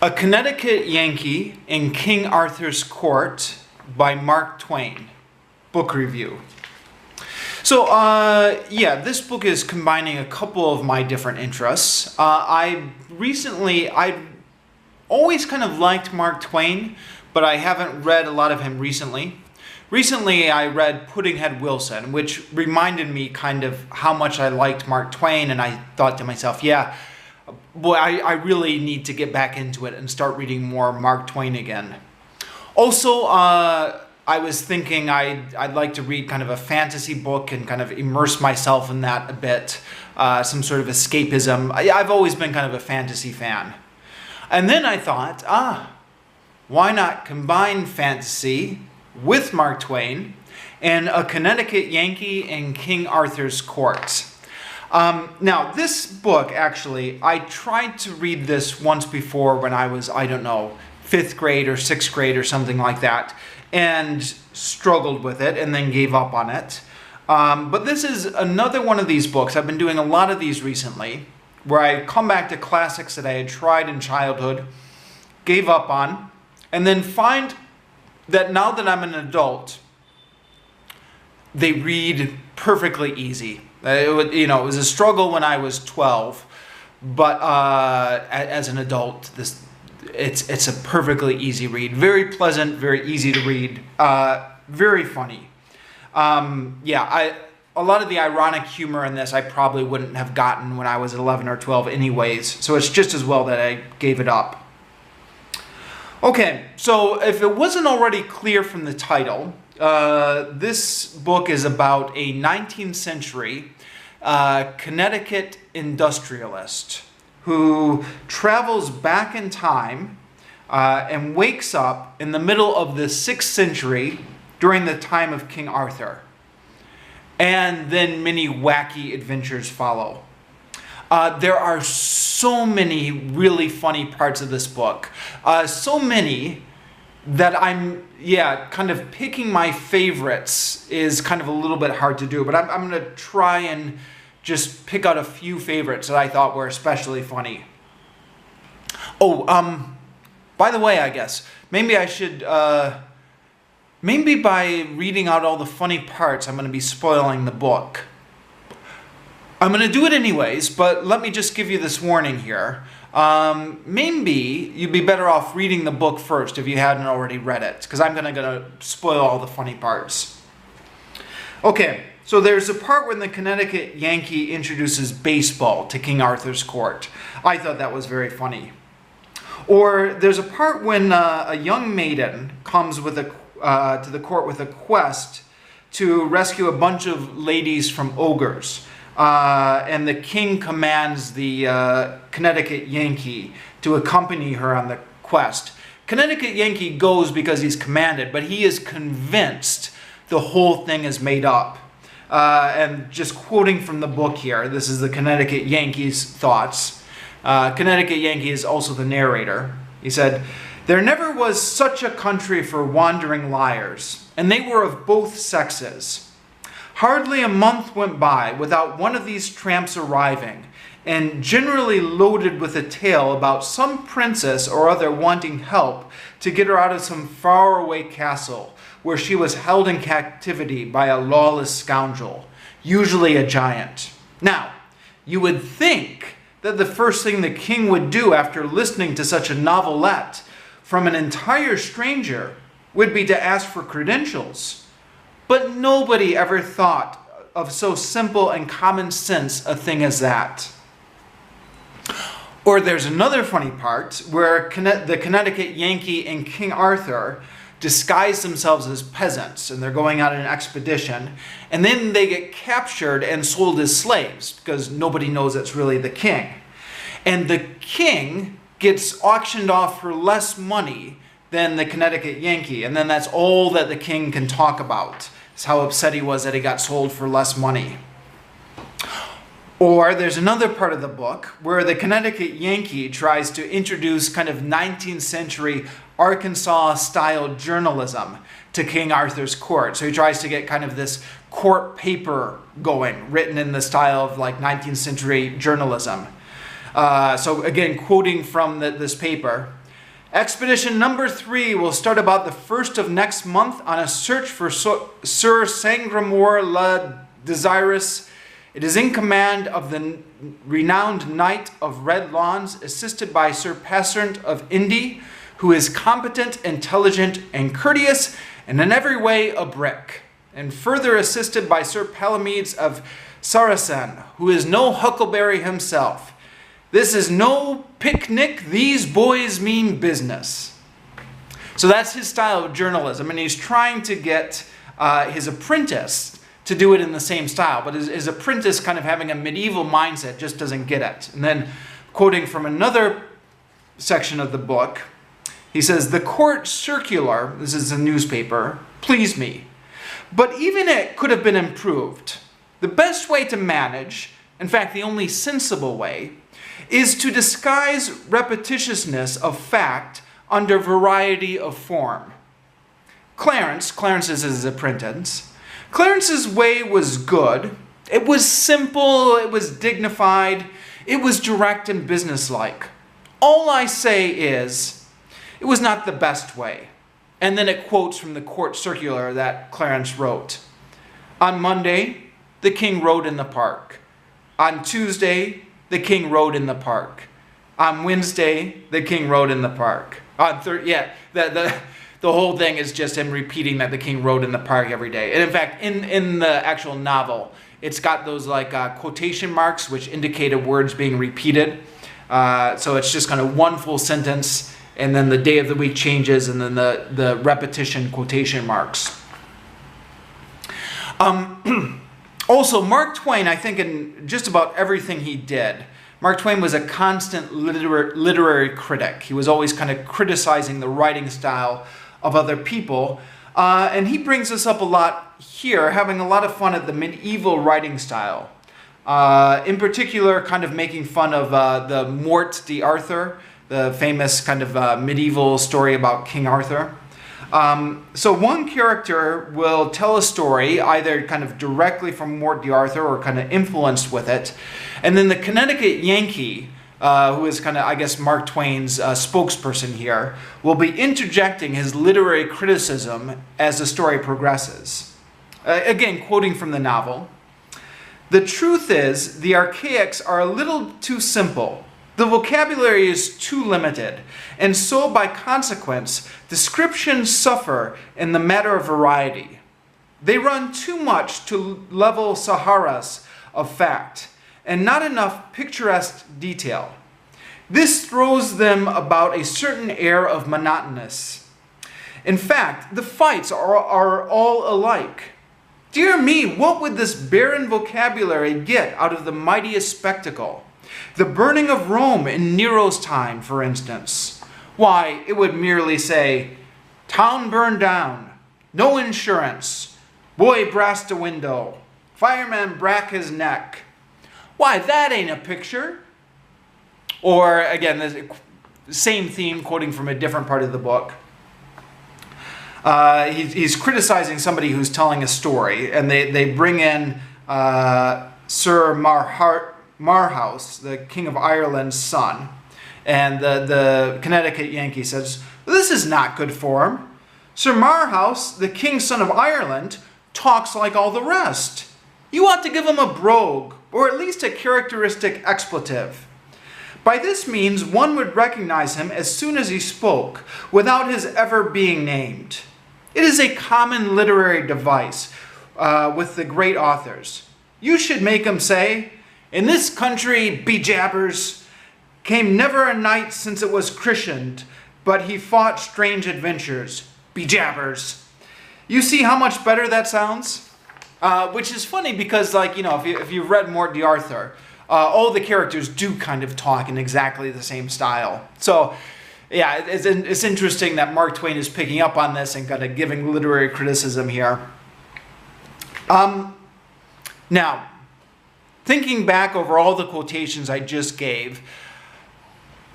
A Connecticut Yankee in King Arthur's Court by Mark Twain. Book review. So, this book is combining a couple of my different interests. I always kind of liked Mark Twain, but I haven't read a lot of him recently. Recently, I read Puddinghead Wilson, which reminded me kind of how much I liked Mark Twain, and I thought to myself, I really need to get back into it and start reading more Mark Twain again. Also, I was thinking I'd like to read kind of a fantasy book and kind of immerse myself in that a bit, some sort of escapism. I've always been kind of a fantasy fan. And then I thought, why not combine fantasy with Mark Twain and A Connecticut Yankee in King Arthur's Court. Now, this book, actually, I tried to read this once before when I was, 5th grade or 6th grade or something like that, and struggled with it and then gave up on it. But this is another one of these books. I've been doing a lot of these recently, where I come back to classics that I had tried in childhood, gave up on, and then find that now that I'm an adult, they read perfectly easy. It was a struggle when I was 12, but as an adult, it's a perfectly easy read. Very pleasant, very easy to read, very funny. A lot of the ironic humor in this I probably wouldn't have gotten when I was 11 or 12 anyways, so it's just as well that I gave it up. Okay, so if it wasn't already clear from the title, this book is about a 19th century Connecticut industrialist who travels back in time and wakes up in the middle of the 6th century during the time of King Arthur. And then many wacky adventures follow. There are so many really funny parts of this book. So many that I'm, kind of picking my favorites is kind of a little bit hard to do. But I'm going to try and just pick out a few favorites that I thought were especially funny. By the way, I guess, maybe I should, maybe by reading out all the funny parts, I'm going to be spoiling the book. I'm going to do it anyways, but let me just give you this warning here. Maybe you'd be better off reading the book first if you hadn't already read it, because I'm going to spoil all the funny parts. Okay, so there's a part when the Connecticut Yankee introduces baseball to King Arthur's court. I thought that was very funny. Or there's a part when a young maiden comes to the court with a quest to rescue a bunch of ladies from ogres. And the king commands the Connecticut Yankee to accompany her on the quest. Connecticut Yankee goes because he's commanded, but he is convinced the whole thing is made up. And just quoting from the book here, this is the Connecticut Yankee's thoughts. Connecticut Yankee is also the narrator. He said, "There never was such a country for wandering liars, and they were of both sexes. Hardly a month went by without one of these tramps arriving, and generally loaded with a tale about some princess or other wanting help to get her out of some faraway castle where she was held in captivity by a lawless scoundrel, usually a giant. Now, you would think that the first thing the king would do after listening to such a novelette from an entire stranger would be to ask for credentials. But nobody ever thought of so simple and common sense a thing as that." Or there's another funny part where the Connecticut Yankee and King Arthur disguise themselves as peasants, and they're going on an expedition, and then they get captured and sold as slaves because nobody knows it's really the king. And the king gets auctioned off for less money than the Connecticut Yankee, and then that's all that the king can talk about. It's how upset he was that he got sold for less money. Or there's another part of the book where the Connecticut Yankee tries to introduce kind of 19th century Arkansas-style journalism to King Arthur's court. So he tries to get kind of this court paper going, written in the style of like 19th century journalism. So again, quoting from this paper, Expedition number 3 will start about the 1st of next month on a search for Sir Sangramore le Desirous. It is in command of the renowned Knight of Red Lawns, assisted by Sir Passant of Indy, who is competent, intelligent, and courteous, and in every way a brick, and further assisted by Sir Palamedes of Sarasen, who is no huckleberry himself. This is no picnic, these boys mean business. So that's his style of journalism, and he's trying to get his apprentice to do it in the same style, but his apprentice, kind of having a medieval mindset, just doesn't get it. And then, quoting from another section of the book, he says, "The court circular," this is a newspaper, "pleased me, but even it could have been improved. The best way to manage, in fact the only sensible way, is to disguise repetitiousness of fact under variety of form. Clarence is his apprentice, Clarence's way was good. It was simple, it was dignified, it was direct and businesslike. All I say is, it was not the best way." And then it quotes from the court circular that Clarence wrote. "On Monday, the king rode in the park. On Tuesday, the king rode in the park. On Wednesday, the king rode in the park." On the whole thing is just him repeating that the king rode in the park every day. And in fact, in the actual novel, it's got those like quotation marks which indicated words being repeated. So it's just kind of one full sentence, and then the day of the week changes, and then the repetition quotation marks. Also, Mark Twain, I think in just about everything he did, Mark Twain was a constant literary critic. He was always kind of criticizing the writing style of other people. And he brings us up a lot here, having a lot of fun at the medieval writing style. In particular, kind of making fun of the Mort d'Arthur, the famous kind of medieval story about King Arthur. So one character will tell a story, either kind of directly from Mort d'Arthur or kind of influenced with it. And then the Connecticut Yankee, who is kind of, I guess, Mark Twain's spokesperson here, will be interjecting his literary criticism as the story progresses. Again, quoting from the novel, "The truth is, the archaics are a little too simple. The vocabulary is too limited, and so by consequence, descriptions suffer in the matter of variety. They run too much to level Saharas of fact, and not enough picturesque detail. This throws them about a certain air of monotonous. In fact, the fights are all alike. Dear me, what would this barren vocabulary get out of the mightiest spectacle? The burning of Rome in Nero's time, for instance. Why, it would merely say, 'Town burned down, no insurance, boy brast a window, fireman brack his neck.' Why, that ain't a picture." Or, again, the same theme, quoting from a different part of the book. He's criticizing somebody who's telling a story, and they bring in Sir Marhaus, the King of Ireland's son. And the Connecticut Yankee says, "This is not good form. Sir Marhaus, the King's son of Ireland, talks like all the rest. You ought to give him a brogue, or at least a characteristic expletive. By this means one would recognize him as soon as he spoke, without his ever being named. It is a common literary device with the great authors. You should make him say, 'In this country, be jabbers, came never a knight since it was christened, but he fought strange adventures, be jabbers.' You see how much better that sounds?" Which is funny because, like, you know, if you've read Mort d'Arthur, all the characters do kind of talk in exactly the same style. So, yeah, it's interesting that Mark Twain is picking up on this and kind of giving literary criticism here. Now, thinking back over all the quotations I just gave,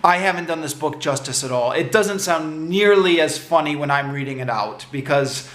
I haven't done this book justice at all. It doesn't sound nearly as funny when I'm reading it out because,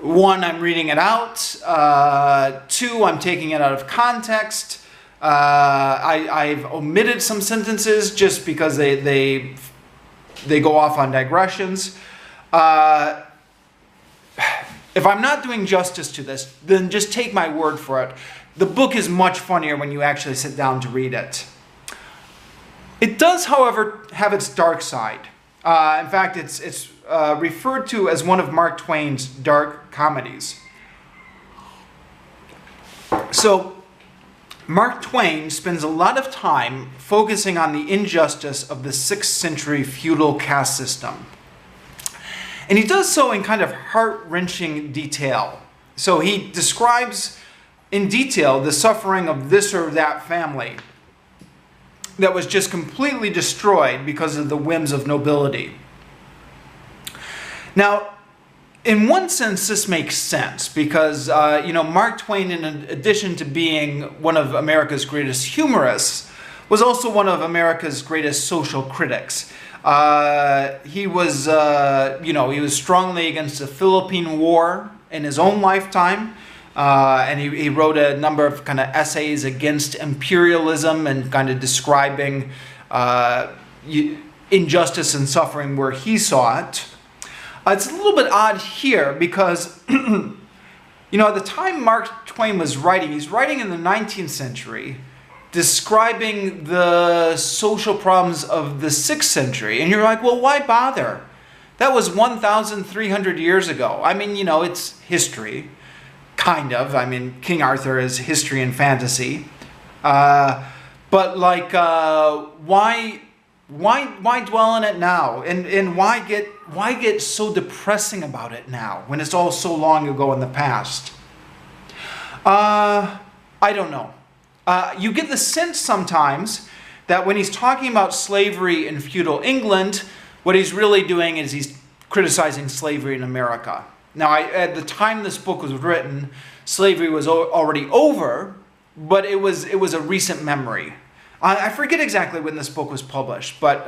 one, I'm reading it out. Two, I'm taking it out of context. I've omitted some sentences just because they they go off on digressions. If I'm not doing justice to this, then just take my word for it. The book is much funnier when you actually sit down to read it. It does, however, have its dark side. In fact, it's referred to as one of Mark Twain's dark comedies. So, Mark Twain spends a lot of time focusing on the injustice of the 6th century feudal caste system. And he does so in kind of heart-wrenching detail. So he describes in detail the suffering of this or that family that was just completely destroyed because of the whims of nobility. Now, in one sense, this makes sense because, Mark Twain, in addition to being one of America's greatest humorists, was also one of America's greatest social critics. He was strongly against the Philippine War in his own lifetime, and he wrote a number of kind of essays against imperialism and kind of describing injustice and suffering where he saw it. It's a little bit odd here because, at the time Mark Twain was writing, he's writing in the 19th century, describing the social problems of the 6th century. And you're like, well, why bother? That was 1,300 years ago. I mean, it's history, kind of. I mean, King Arthur is history and fantasy. But why dwell on it now? And why get so depressing about it now when it's all so long ago in the past? I don't know. You get the sense sometimes that when he's talking about slavery in feudal England, what he's really doing is he's criticizing slavery in America. Now, at the time this book was written, slavery was already over, but it was a recent memory. I forget exactly when this book was published, but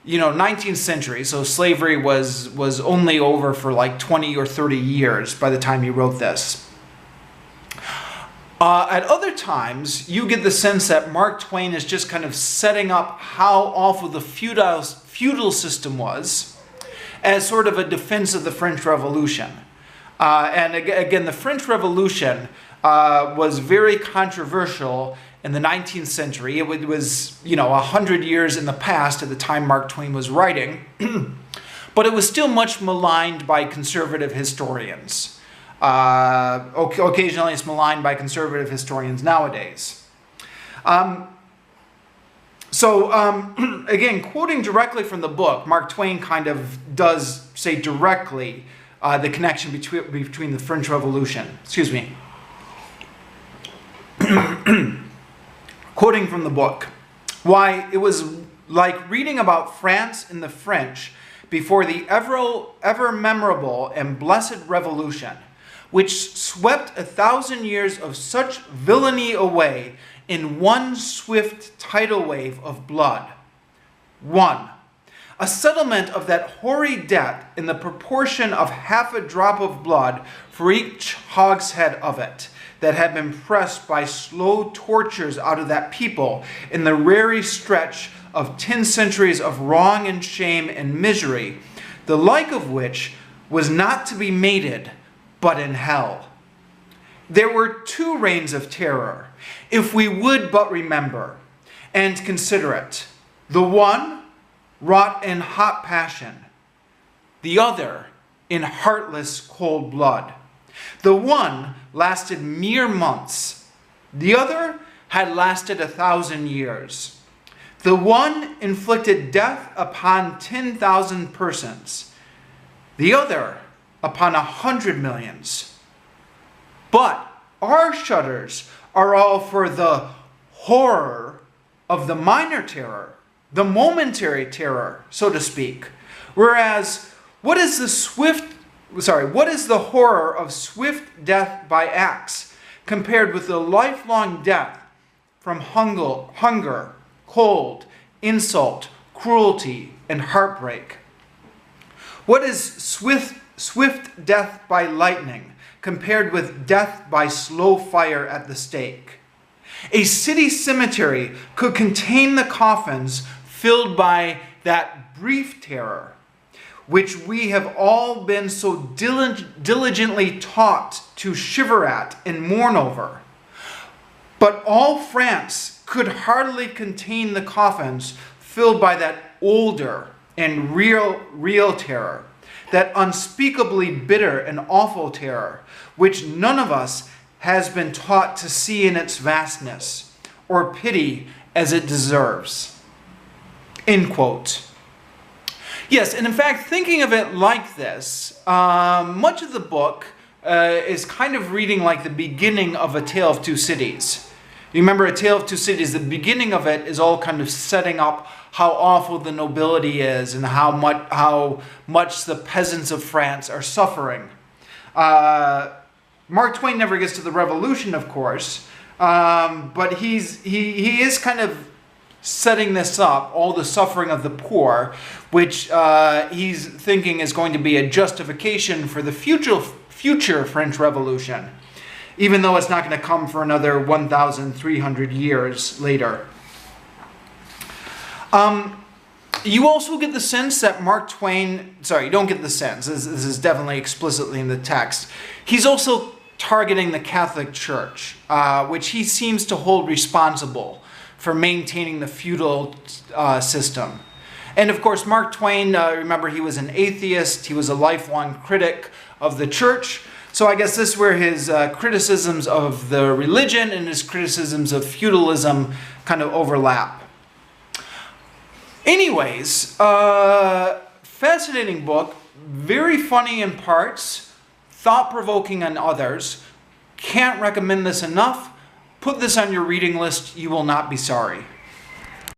19th century, so slavery was only over for like 20 or 30 years by the time he wrote this. At other times, you get the sense that Mark Twain is just kind of setting up how awful the feudal system was as sort of a defense of the French Revolution. And again, the French Revolution was very controversial in the 19th century. It was, 100 years in the past at the time Mark Twain was writing, but it was still much maligned by conservative historians. Occasionally it's maligned by conservative historians nowadays. Again, quoting directly from the book, Mark Twain kind of does say directly the connection between the French Revolution. Excuse me. Quoting from the book, why it was like reading about France and the French before the ever memorable and blessed Revolution, which swept 1,000 years of such villainy away in one swift tidal wave of blood. 1. A settlement of that hoary debt in the proportion of half a drop of blood for each hogshead of it, that had been pressed by slow tortures out of that people in the weary stretch of 10 centuries of wrong and shame and misery, the like of which was not to be mated but in hell. There were 2 reigns of terror, if we would but remember and consider it. The one wrought in hot passion, the other in heartless cold blood. The one lasted mere months, the other had lasted 1,000 years. The one inflicted death upon 10,000 persons, the other upon 100 millions. But our shudders are all for the horror of the minor terror, the momentary terror, so to speak. Whereas, what is the horror of swift death by axe compared with the lifelong death from hunger, cold, insult, cruelty, and heartbreak? What is swift death by lightning compared with death by slow fire at the stake? A city cemetery could contain the coffins filled by that brief terror, which we have all been so diligently taught to shiver at and mourn over. But all France could hardly contain the coffins filled by that older and real terror, that unspeakably bitter and awful terror, which none of us has been taught to see in its vastness, or pity as it deserves. End quote. Yes, and in fact, thinking of it like this, much of the book is kind of reading like the beginning of A Tale of Two Cities. You remember A Tale of Two Cities, the beginning of it is all kind of setting up how awful the nobility is and how much the peasants of France are suffering. Mark Twain never gets to the revolution, of course, but he is kind of setting this up, all the suffering of the poor, which he's thinking is going to be a justification for the future French Revolution, even though it's not going to come for another 1,300 years later. You also get the sense that Mark Twain, sorry, you don't get the sense, this is definitely explicitly in the text, he's also targeting the Catholic Church, which he seems to hold responsible for maintaining the feudal system. And of course, Mark Twain, remember, he was an atheist, he was a lifelong critic of the church, so I guess this is where his criticisms of the religion and his criticisms of feudalism kind of overlap. Anyways, fascinating book, very funny in parts, thought-provoking on others. Can't recommend this enough. Put this on your reading list, you will not be sorry.